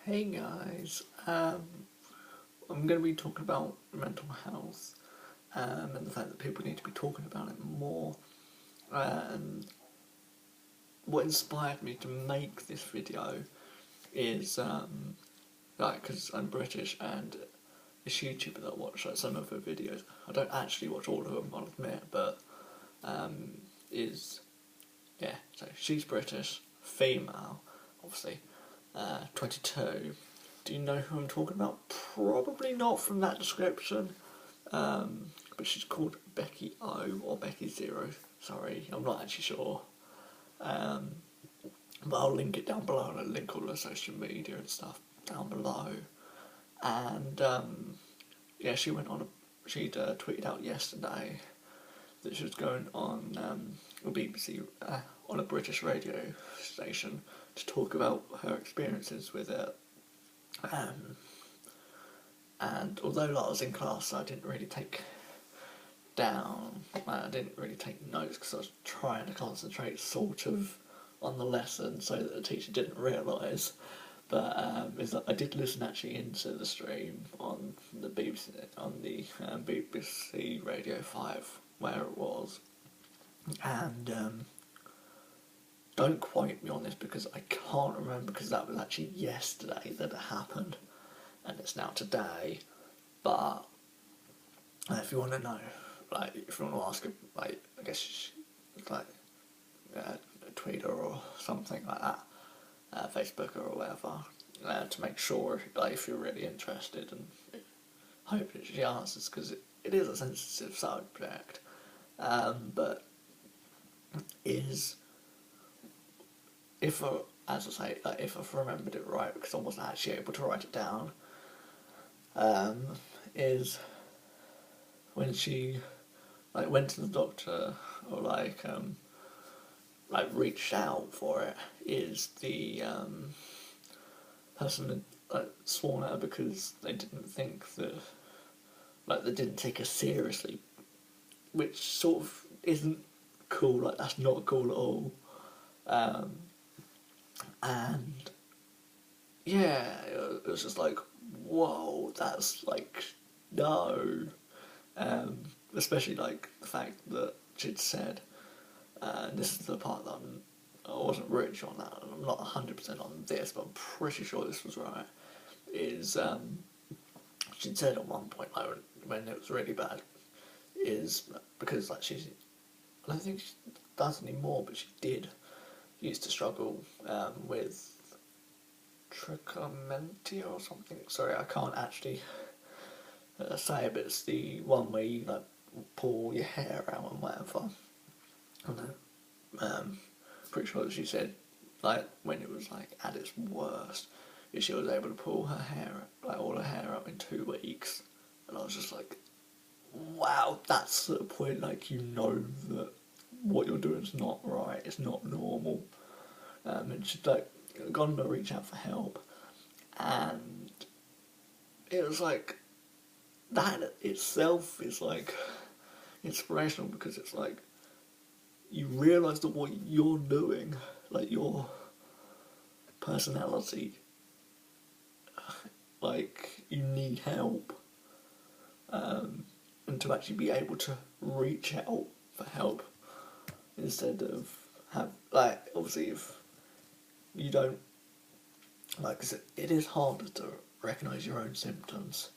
Hey guys, I'm going to be talking about mental health and the fact that people need to be talking about it more. And what inspired me to make this video is because I'm British and this YouTuber that I watch some of her videos. I don't actually watch all of them, I'll admit, but is so she's British, female, obviously, 22. Do you know who I'm talking about? Probably not from that description. But she's called Becky O or Becky Zero. Sorry, I'm not actually sure. But I'll link it down below and I'll link all her social media and stuff down below. And she went on. She'd tweeted out yesterday that she was going on a BBC on a British radio station to talk about her experiences with it. And although I was in class, I didn't really take I didn't really take notes because I was trying to concentrate sort of on the lesson so that the teacher didn't realise. But I did listen actually into the stream on the BBC Radio 5 where it was, and don't quote me on this because I can't remember because that was actually yesterday that it happened, and it's now today. But if you want to know, if you want to ask, I guess, Twitter or something like that, Facebook or whatever, to make sure, if you're really interested, and hope that she answers because it is a sensitive subject, but is as I say, if I've remembered it right, because I wasn't actually able to write it down, is when she went to the doctor or reached out for it, is the person that sworn at her because they didn't think that they didn't take her seriously, which sort of isn't cool. That's not cool at all. And yeah, it was just whoa, that's no. Especially the fact that she'd said, and this is the part that I wasn't rich on that, I'm not 100% on this, but I'm pretty sure this was right, is she'd said at one point, when it was really bad, is because she's, I don't think she does anymore, but she used to struggle with trichomania or something. Sorry, I can't actually say it, but it's the one where you pull your hair out and whatever. And pretty sure that she said when it was at its worst, she was able to pull her hair all her hair out in 2 weeks, and I was just wow, that's the point. That what you're doing is not right. It's not normal. And she'd gone to reach out for help, and it was that itself is inspirational because it's you realise that what you're doing, your personality, you need help, and to actually be able to reach out for help instead of obviously if you don't, cause it is harder to recognise your own symptoms,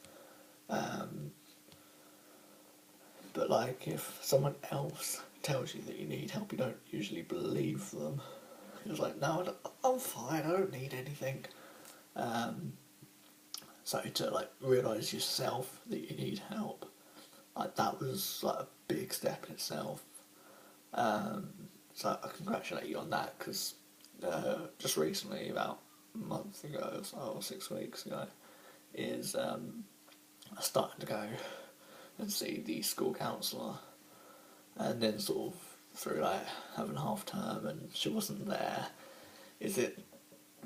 but if someone else tells you that you need help, you don't usually believe them. It's no, I'm fine, I don't need anything. So to realise yourself that you need help, that was a big step in itself. So I congratulate you on that, because just recently, about a month ago or 6 weeks ago, is I started to go and see the school counsellor, and then sort of through having half term and she wasn't there, is it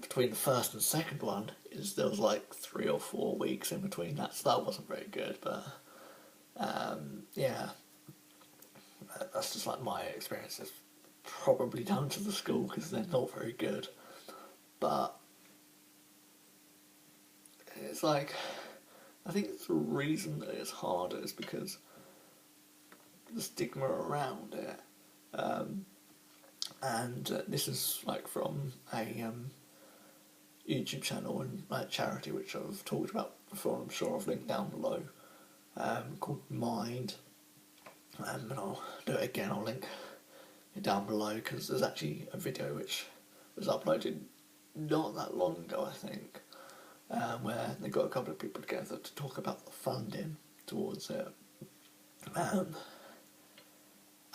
between the first and second one is there was 3 or 4 weeks in between that, so that wasn't very good, but that's just my experiences, probably down to the school because they're not very good, but it's like, I think the reason that it's harder is because the stigma around it. And this is like from a YouTube channel and like charity which I've talked about before. I'm sure I've linked down below, called Mind. And I'll do it again. I'll link it down below because there's actually a video which was uploaded not that long ago, I think, where they got a couple of people together to talk about the funding towards it.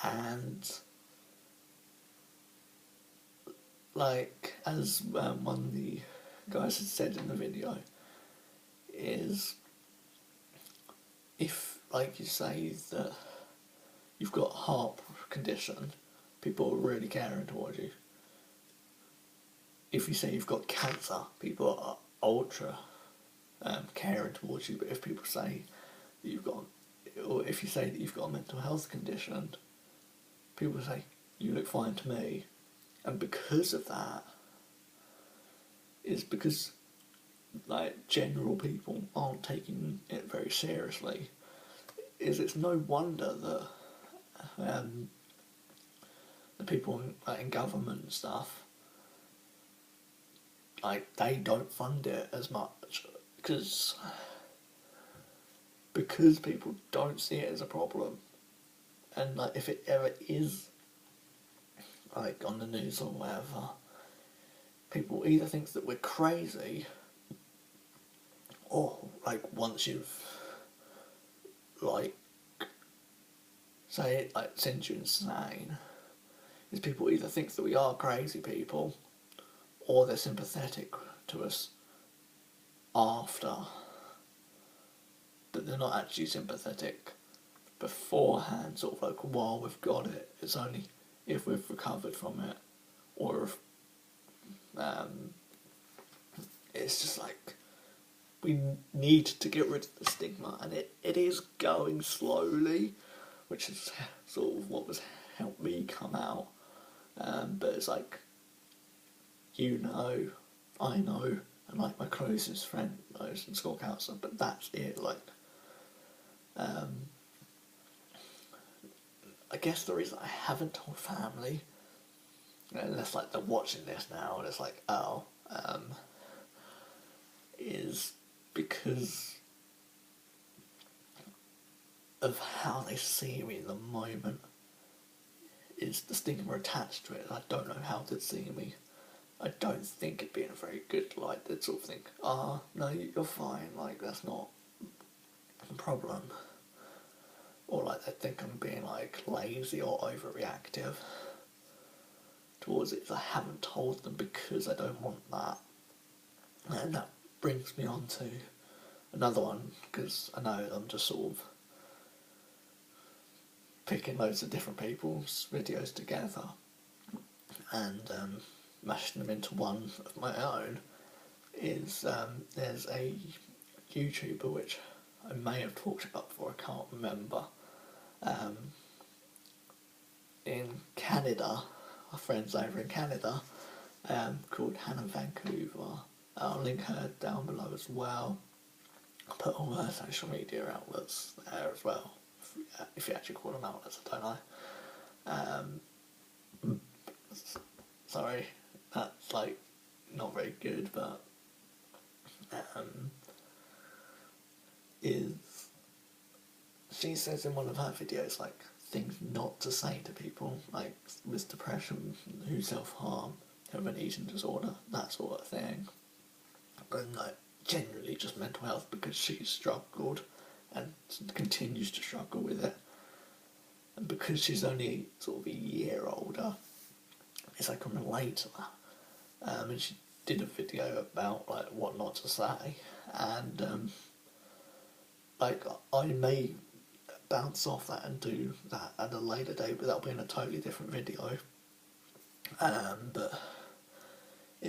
And like, as one of the guys had said in the video, is if, like, you say that you've got a heart condition, people are really caring towards you. If you say you've got cancer, people are ultra caring towards you. But if people say that you've got, or if you say that you've got a mental health condition, people say, you look fine to me. And because of that, is because like general people aren't taking it very seriously. It's no wonder that the people in government and stuff, like, they don't fund it as much because people don't see it as a problem. And like, if it ever is like on the news or whatever, people either think that we're crazy, or like, once you've like, say it like sends you insane, is people either think that we are crazy people, or they're sympathetic to us after, but they're not actually sympathetic beforehand, sort of like, while we've got it. It's only if we've recovered from it, or if it's just like, we need to get rid of the stigma, and it is going slowly, which is sort of what was helped me come out. But it's like, you know, I know, and like my closest friend knows, and school counsellor, but that's it. Like, I guess the reason I haven't told family, unless like they're watching this now and it's like, oh, is because of how they see me in the moment. Is the stigma attached to it? I don't know how they'd see me. I don't think it'd be in a very good light. They'd sort of think, no, you're fine, like, that's not a problem. Or like, they'd think I'm being like lazy or overreactive towards it if I haven't told them, because I don't want that. And that brings me on to another one, because I know I'm just sort of picking loads of different people's videos together and mashing them into one of my own. Is there's a YouTuber which I may have talked about before, I can't remember, in Canada, our friends over in Canada, called Hannah Vancouver. I'll link her down below as well. I'll put all her social media outlets there as well, if you actually call them outlets, I don't know. Sorry, that's like not very good, but is, she says in one of her videos, like, things not to say to people, like with depression, who self-harm, have an eating disorder, that sort of thing. And like, generally just mental health, because she's struggled and continues to struggle with it. And because she's only sort of a year older, it's like, I can relate to that. And she did a video about like what not to say, and like, I may bounce off that and do that at a later date, but that'll be in a totally different video. But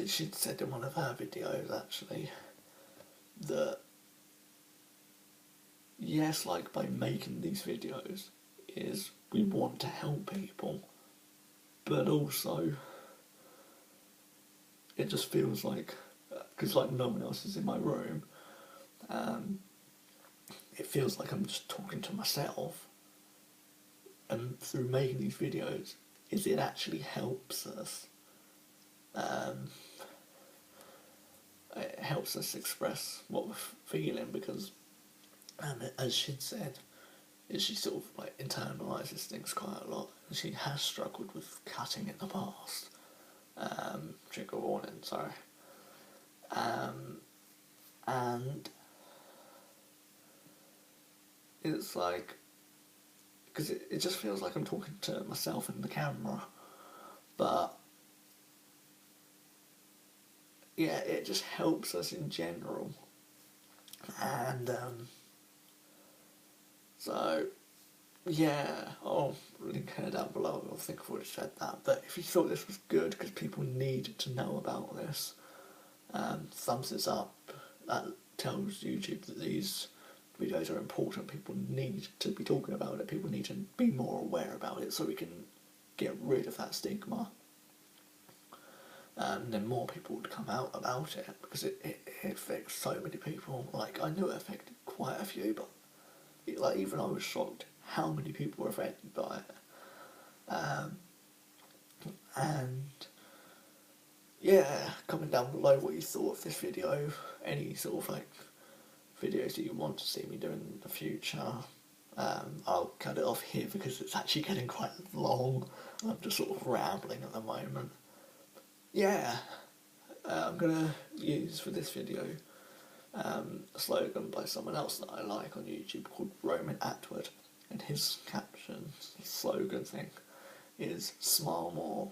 she'd said in one of her videos actually that yes, like, by making these videos, is we want to help people, but also it just feels like, because like no one else is in my room, it feels like I'm just talking to myself, and through making these videos, it actually helps us. Um, it helps us express what we're feeling because, as she'd said, she sort of like internalises things quite a lot, and she has struggled with cutting in the past. Trigger warning, sorry. And it's like, because it just feels like I'm talking to myself in the camera, but yeah, it just helps us in general. And so yeah, I'll link her down below. I think I've already said that. But if you thought this was good, because people needed to know about this, thumbs this up. That tells YouTube that these videos are important. People need to be talking about it. People need to be more aware about it so we can get rid of that stigma. Then more people would come out about it because it affects so many people. Like, I knew it affected quite a few, but even I was shocked how many people were affected by it. And yeah, comment down below what you thought of this video, any sort of like videos that you want to see me do in the future. I'll cut it off here because it's actually getting quite long. I'm just sort of rambling at the moment. Yeah, I'm gonna use for this video a slogan by someone else that I like on YouTube called Roman Atwood, and his caption slogan thing is "Smile more,"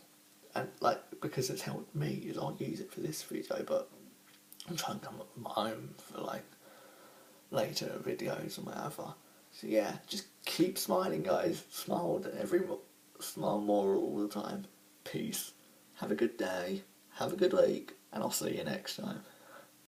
and like, because it's helped me, is I'll use it for this video, but I'm trying to come up with my own for like later videos or whatever. So yeah, just keep smiling, guys. Smile more all the time. Peace. Have a good day. Have a good week, and I'll see you next time.